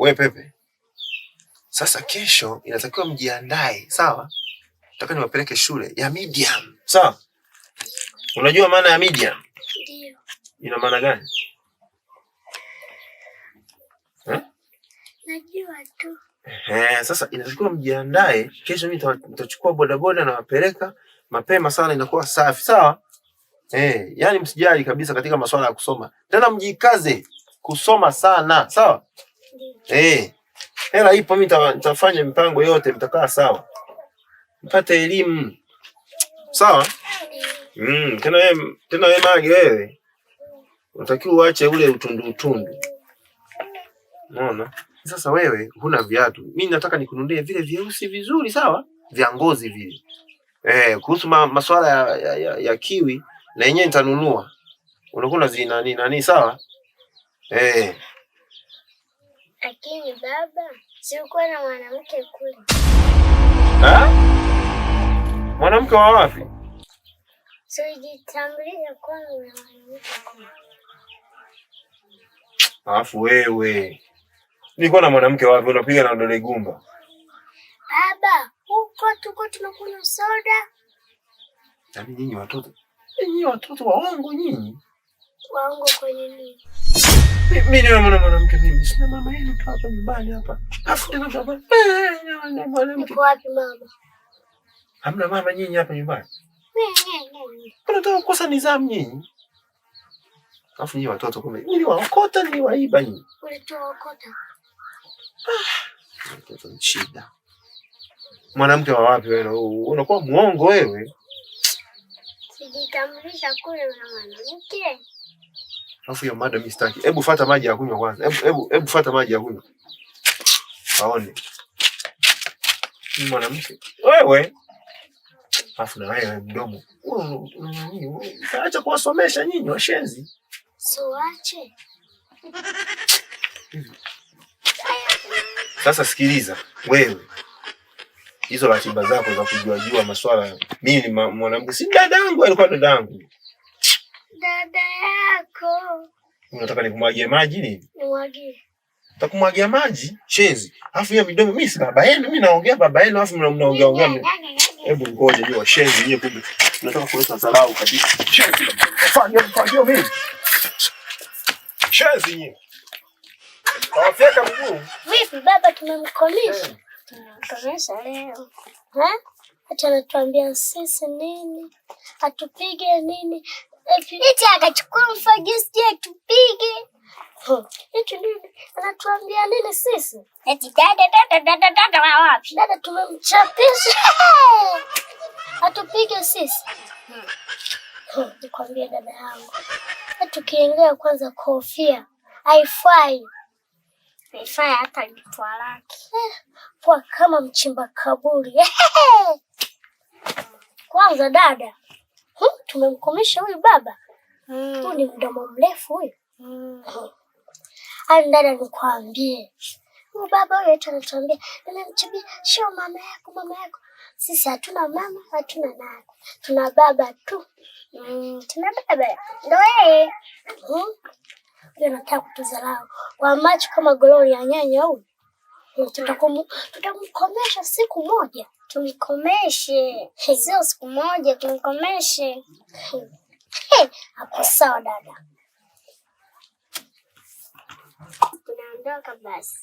Wewe Pepe. Sasa kesho inatakiwa mjiandae, sawa? Nataka niwapeleke shule ya medium. Sawa? Unajua maana ya medium? Ndio. Ina maana gani? Najua tu. Sasa inatakiwa mjiandae. Kesho mimi nitachukua bodaboda na wapeleka mapema sana, inakuwa safi, sawa? Yani msijali kabisa katika masuala ya kusoma. Tena mjikaze kusoma sana, sawa? Hela ipo, mimi nitafanya mipango yote, mtakaa sawa. Mpate elimu. Sawa? Tena wewe Mage wewe. Unatakiwa uache ule utundu. Unaona? Sasa wewe huna viatu. Mimi nataka nikununulie vile vyeusi vizuri, sawa? Vya ngozi vile. Kuhusu masuala ya kiwi na yenyewe nitanunua. Unakuwa zina nani, sawa? Lakini baba, si uko na mwanamke kule. Mwanamke wa wapi? Sijitambulisha kwa mwanamke kule. Alafu wewe. Nilikuwa na mwanamke wapi unapiga na dole gumba? Baba, huko tuko tunakunywa soda. Yaani nyinyi watoto. Nyinyi watoto waongo nyinyi. Waongo kwenye nini? Mimi ndio mwanamke mimi. Sina mama yenu hapa nyumbani hapa. Afu tena baba. Mwanamke. Uko wapi mama? Hamna mama nyinyi hapa nyumbani. Unataka kukosa nidhamu nyinyi. Afu nyinyi watoto kumbe. Niliwaokota niliwaiba nyinyi. Ulitookota. Mtoto ni shida. Mwanamke wa wapi wewe? Unakuwa muongo wewe. Sijitambulisha kule na mwanamke. Alafu hiyo mada mimi sitaki. Hebu fuata maji ya kunywa kwanza. Hebu fuata maji ya kunywa. Waone. Ni mwanamke. Wewe. Alafu na wewe mdomo. Acha kuwasomesha nyinyi washenzi. So ache. Sasa sikiliza wewe. Hizo ratiba zako za kujua masuala. Mimi ni mwanamke, si dadangu, alikuwa dadangu. Dada yako. Unataka nikumwagie maji nini? Nimwagie. Utakumwagia maji? Shenzi. Alafu hiyo midomo mimi si baba yenu, mimi naongea baba yenu alafu mnaongea. Hebu ngoja hiyo shenzi nyie kumbe. Unataka kuleta dharau kabisa. Shenzi. Fanya mimi. Shenzi nyie. Tawafika mguu. Vipi baba tumemkomesha? Tumemkomesha leo. Acha anatuambia sisi nini? Atupige nini? Eti akachukua mfagio sije atupige. Eti nini? Anatuambia nini sisi? Eti dada wapi? Dada tumemchapisha. Atupige sisi. Nikwambia dada yangu. Tukiingia kwanza kofia. Haifai. Haifai hata litwa lake. Kwa kama mchimba kaburi. Kwanza dada. Tumemkomesha huyu baba. Huyu ni mdomo mrefu huyu. Dada nikwambie. Huyu baba huyu anatuambia, "Nimemchibia sio mama yako. Sisi hatuna mama, hatuna nani. Tuna baba tu." Tuna baba. Ndio yeye. Yeye anataka kutudharau. Kwa macho kama gololi ya nyanya huyu. Tutamkomesha siku moja. Tumkomeshe. Sio siku moja, tumkomeshe. Hapo sawa dada. Tunaondoka basi.